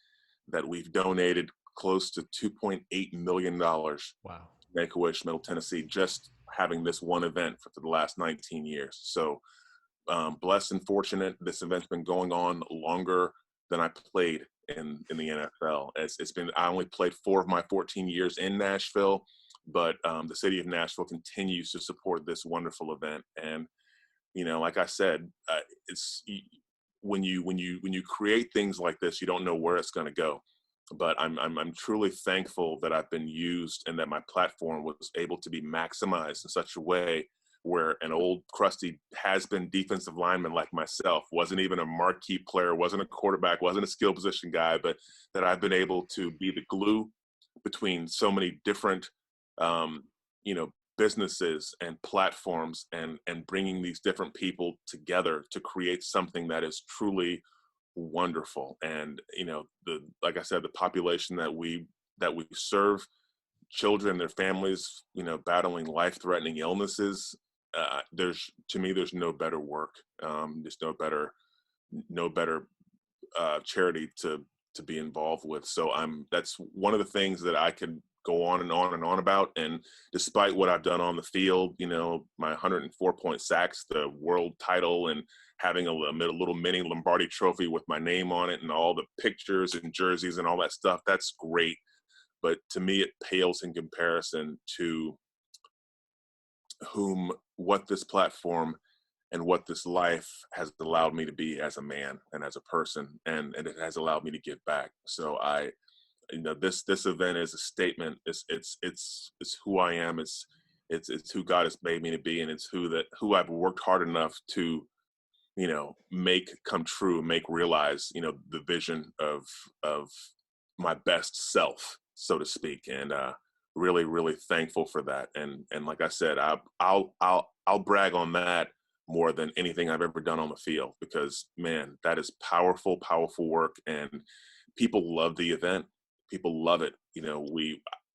that we've donated close to $2.8 million. Wow. To Make-A-Wish Middle Tennessee, just having this one event for the last 19 years. So blessed and fortunate. This event's been going on longer than I played in the NFL. I only played 4 of my 14 years in Nashville, but the city of Nashville continues to support this wonderful event. And like I said, it's when you create things like this, you don't know where it's going to go. But I'm truly thankful that I've been used and that my platform was able to be maximized in such a way where an old crusty has-been defensive lineman like myself, wasn't even a marquee player, wasn't a quarterback, wasn't a skill position guy, but that I've been able to be the glue between so many different, businesses and platforms, and bringing these different people together to create something that is truly wonderful. And, like I said, the population that we serve, children, their families, battling life-threatening illnesses. To me, there's no better work. There's no better charity to be involved with. So that's one of the things that I could go on and on and on about. And despite what I've done on the field, my 104-point sacks, the world title, and having a little mini Lombardi trophy with my name on it and all the pictures and jerseys and all that stuff, that's great. But to me, it pales in comparison to what this platform and what this life has allowed me to be as a man and as a person, and it has allowed me to give back. So this event is a statement. It's who I am. It's who God has made me to be, and it's who I've worked hard enough to make come true, make realize the vision of my best self, so to speak. And really, really thankful for that. And like I said, I'll brag on that more than anything I've ever done on the field, because man, that is powerful work, and people love the event. People love it.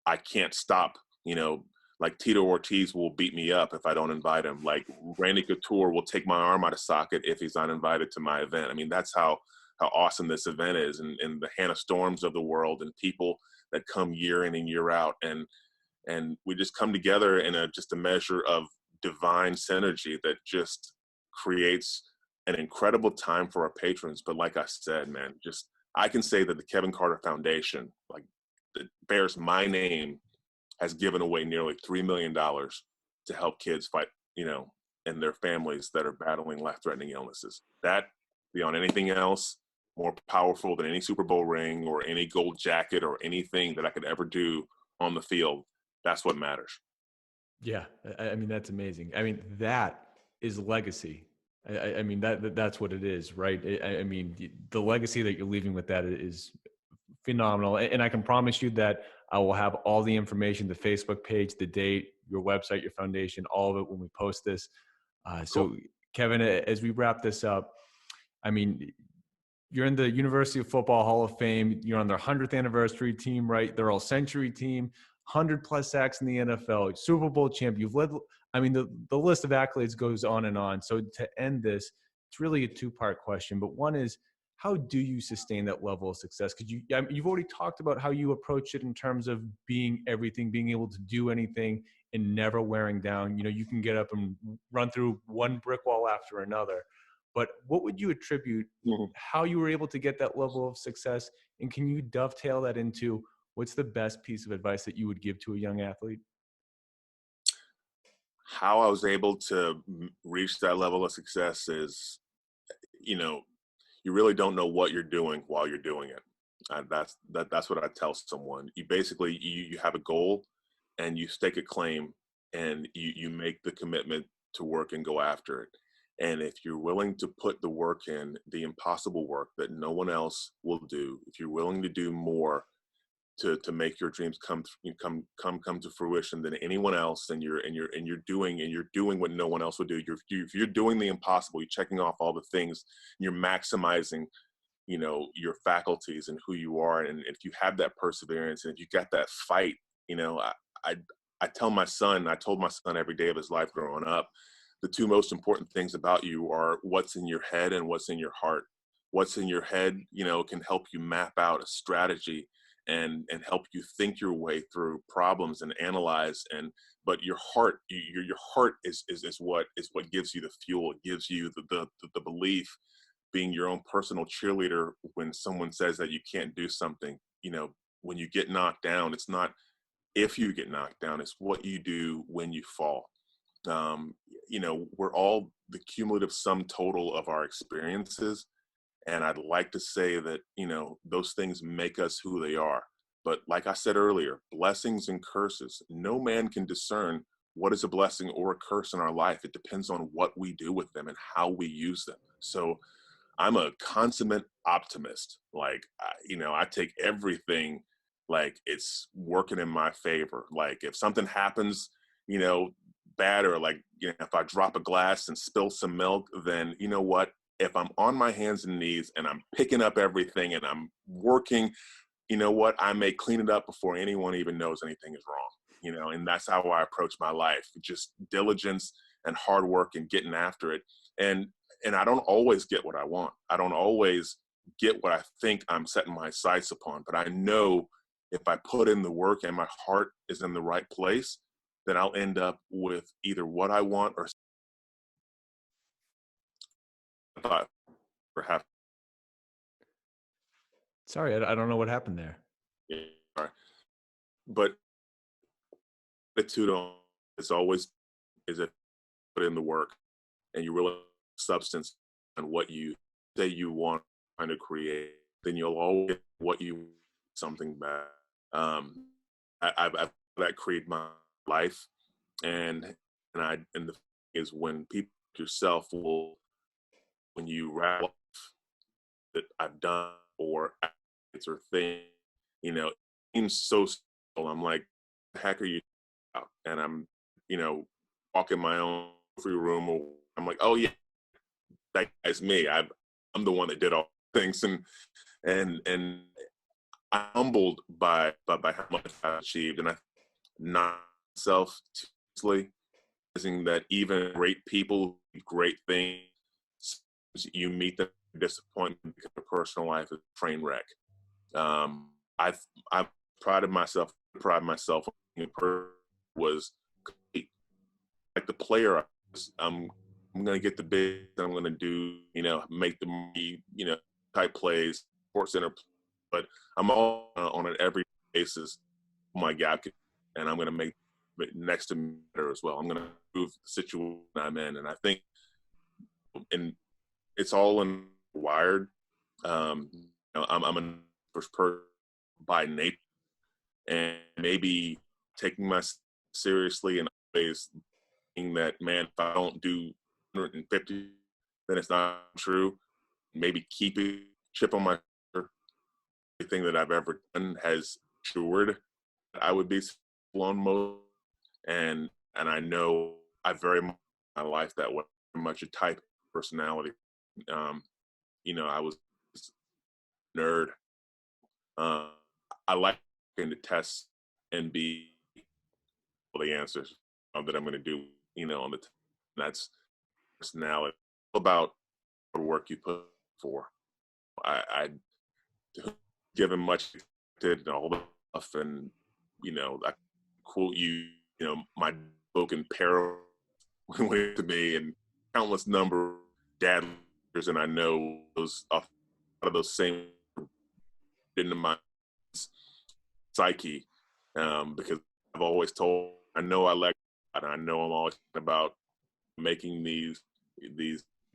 I can't stop, like Tito Ortiz will beat me up if I don't invite him. Like Randy Couture will take my arm out of socket if he's not invited to my event. I mean, that's how awesome this event is, and the Hannah Storms of the world, and people that come year in and year out. And we just come together in just a measure of divine synergy that just creates an incredible time for our patrons. But like I said, man, I can say that the Kevin Carter Foundation, like, that bears my name, has given away nearly $3 million to help kids fight, and their families that are battling life-threatening illnesses. That, beyond anything else, more powerful than any Super Bowl ring or any gold jacket or anything that I could ever do on the field. That's what matters. Yeah. I mean, that's amazing. I mean, that is legacy. I mean, that's what it is, right? I mean, the legacy that you're leaving with that is phenomenal. And I can promise you that I will have all the information, the Facebook page, the date, your website, your foundation, all of it when we post this. Cool. So Kevin, as we wrap this up, I mean, you're in the University of Football Hall of Fame. You're on their 100th anniversary team, right? They're all century team, 100 plus sacks in the NFL, Super Bowl champ. You've led, I mean, the list of accolades goes on and on. So to end this, it's really a two-part question, but one is, how do you sustain that level of success? Because you've already talked about how you approach it in terms of being everything, being able to do anything and never wearing down. You can get up and run through one brick wall after another. But what would you attribute how you were able to get that level of success? And can you dovetail that into what's the best piece of advice that you would give to a young athlete? How I was able to reach that level of success is, you really don't know what you're doing while you're doing it. That's what I tell someone. You basically, you have a goal and you stake a claim, and you make the commitment to work and go after it. And if you're willing to put the work in, the impossible work that no one else will do, if you're willing to do more to make your dreams come to fruition than anyone else, and you're doing what no one else would do. You're doing the impossible. You're checking off all the things. You're maximizing, your faculties and who you are. And if you have that perseverance, and if you got that fight, I told my son every day of his life growing up, the two most important things about you are what's in your head and what's in your heart. What's in your head, can help you map out a strategy and help you think your way through problems and analyze. But your heart, your heart is what gives you the fuel. It gives you the belief, being your own personal cheerleader when someone says that you can't do something. When you get knocked down, it's not if you get knocked down, it's what you do when you fall. We're all the cumulative sum total of our experiences. And I'd like to say that, those things make us who they are. But like I said earlier, blessings and curses, no man can discern what is a blessing or a curse in our life. It depends on what we do with them and how we use them. So I'm a consummate optimist. Like, I take everything like it's working in my favor. Like if something happens, bad, or like, if I drop a glass and spill some milk, then you know what? if I'm on my hands and knees and I'm picking up everything and I'm working, you know what, I may clean it up before anyone even knows anything is wrong, and that's how I approach my life. Just diligence and hard work and getting after it. And I don't always get what I want. I don't always get what I think I'm setting my sights upon, but I know if I put in the work and my heart is in the right place, then I'll end up with either what I want or thought perhaps. Sorry, I don't know what happened there. But attitude on is always is if you put in the work and you really substance and what you say you want trying to create, then you'll always get what you something back. I've that created my life, and the thing is when people like yourself will, when you wrap up that I've done or acts or thing, it seems so simple. I'm like, the heck are you about? And I'm, walking my own free room, or I'm like, oh yeah, that guy's me. I'm the one that did all things, and I'm humbled by how much I've achieved, and I not myself too easily, realizing that even great people, great things, you meet them disappointment because their personal life is a train wreck. I've pride myself in was like the player. I'm going to get the big. I'm going to do make the type plays, Sports Center, but I'm all on an every basis. My gap, and I'm going to make it next to me better as well. I'm going to improve the situation I'm in, and I think, and it's all in wired. I'm a first person by nature, and maybe taking myself seriously and always thinking that, man, if I don't do 150, then it's not true. Maybe keeping chip on my shoulder, everything that I've ever done has assured I would be blown most, and I know I very much in my life that way, much a type of personality. I was a nerd. I like taking the tests and be the answers that I'm going to do, on the that's personality. About the work you put for. I given much did and all the stuff, and I quote my book in peril went to me and countless number of dad leaders, and I know those a lot of those same into my psyche, because I've always told, I know I like, and I know I'm always about making these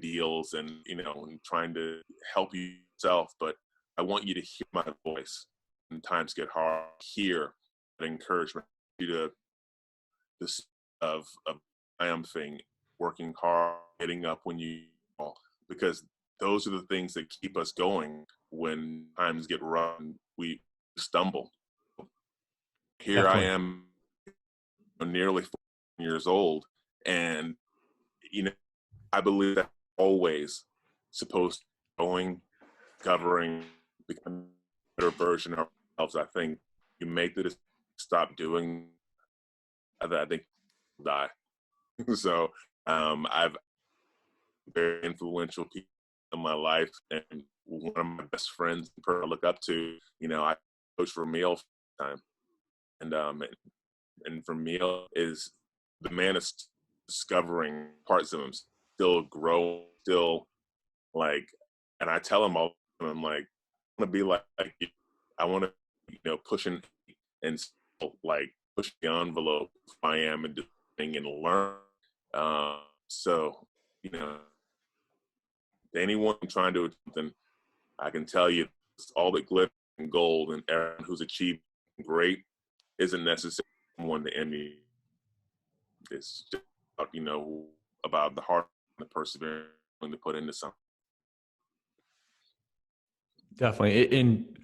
deals and and trying to help yourself, but I want you to hear my voice when times get hard. Hear that encouragement, you to this of triumphing, working hard, getting up when you fall, because those are the things that keep us going when times get rough and we stumble. Here Definitely. I am, nearly 40 years old, and I believe that always supposed to be going, covering, becoming a better version of ourselves. I think you make the decision to stop doing that, I think you'll die. So I've very influential people in my life, and one of my best friends I look up to, I coach for Meal time, and for Meal is the man is discovering parts of him, still growing, still like, and I tell him all, I'm like, I want to be like you. I want to, pushing and still, like push the envelope I am and doing and learn. So, anyone trying to do something, I can tell you, all that glitter and gold, and everyone who's achieved great isn't necessarily someone to envy. It's just about, about the heart and the perseverance to put into something. Definitely. And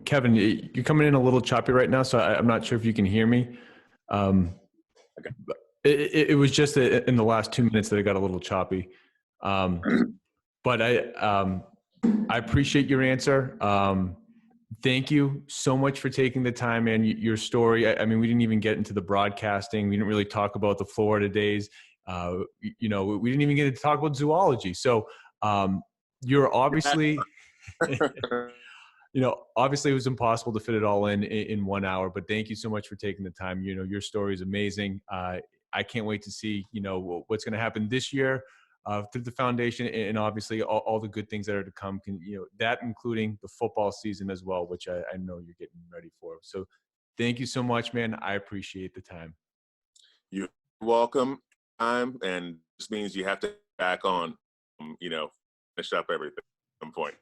Kevin, you're coming in a little choppy right now, so I'm not sure if you can hear me. Okay. It was just in the last 2 minutes that it got a little choppy. But I appreciate your answer. Thank you so much for taking the time and your story. I mean, we didn't even get into the broadcasting. We didn't really talk about the Florida days. We didn't even get to talk about zoology. So you're obviously, obviously it was impossible to fit it all in 1 hour, but thank you so much for taking the time. Your story is amazing. I can't wait to see, what's going to happen this year through the foundation, and obviously all the good things that are to come, that including the football season as well, which I know you're getting ready for. So thank you so much, man. I appreciate the time. You're welcome. And this means you have to back on, finish up everything at some point.